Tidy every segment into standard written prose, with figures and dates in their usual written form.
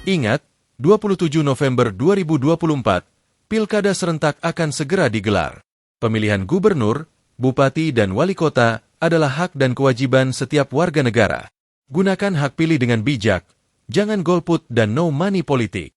Ingat, 27 November 2024, Pilkada serentak akan segera digelar. Pemilihan gubernur, bupati dan wali kota adalah hak dan kewajiban setiap warga negara. Gunakan hak pilih dengan bijak, jangan golput dan no money politik.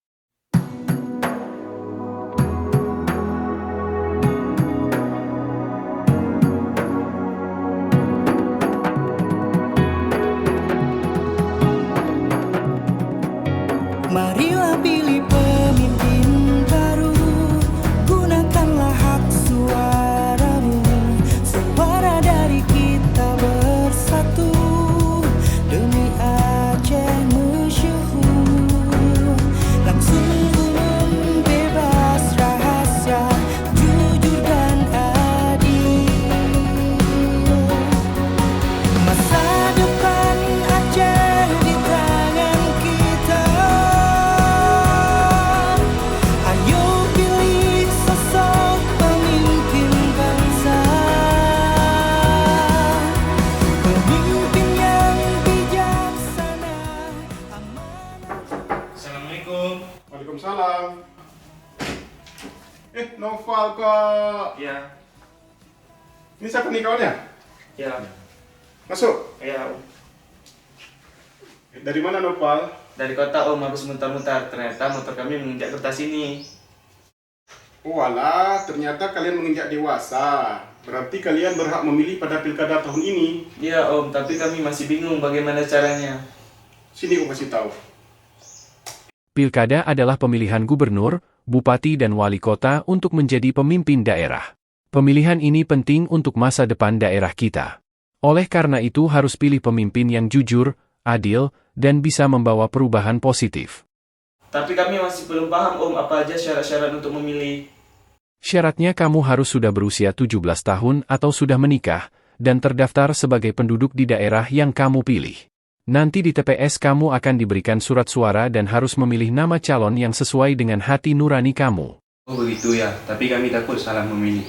Marilah pilih pemimpin baru, gunakanlah hak suaramu. Suara dari kita bersatu, demi Aceh masyhur. Langsung umum, bebas rahasia, jujur dan adil. Masa depan Aceh di tangan kita. Ayo pilih sosok pemimpin bangsa, pemimpin yang bijaksana, amanah. Assalamualaikum. Waalaikumsalam. Noval kok. Ya, Ini siapa nih kawannya? ya, Masuk. ya. Om. Dari mana Noval? Dari kota Om, habis mutar-mutar. Ternyata motor kami menginjak kertas ini. Oh alah, ternyata kalian menginjak dewasa. Berarti kalian berhak memilih pada pilkada tahun ini. Iya Om, tapi kami masih bingung bagaimana caranya. Sini aku kasih tahu. Pilkada adalah pemilihan gubernur, bupati dan wali kota untuk menjadi pemimpin daerah. Pemilihan ini penting untuk masa depan daerah kita. Oleh karena itu harus pilih pemimpin yang jujur, adil, dan bisa membawa perubahan positif. Tapi kami masih belum paham Om, apa aja syarat-syarat untuk memilih. Syaratnya kamu harus sudah berusia 17 tahun atau sudah menikah, dan terdaftar sebagai penduduk di daerah yang kamu pilih. Nanti di TPS kamu akan diberikan surat suara dan harus memilih nama calon yang sesuai dengan hati nurani kamu. Oh begitu ya, tapi kami takut salah memilih.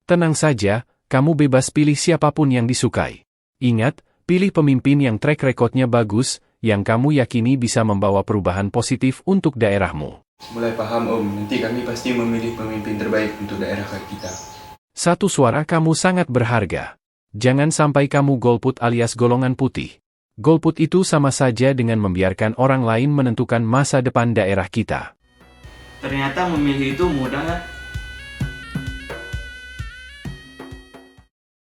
Tenang saja, kamu bebas pilih siapapun yang disukai. Ingat, pilih pemimpin yang track record-nya bagus, yang kamu yakini bisa membawa perubahan positif untuk daerahmu. Mulai paham Om, nanti kami pasti memilih pemimpin terbaik untuk daerah kita. Satu suara kamu sangat berharga. Jangan sampai kamu golput alias golongan putih. Golput itu sama saja dengan membiarkan orang lain menentukan masa depan daerah kita. Ternyata memilih itu mudah.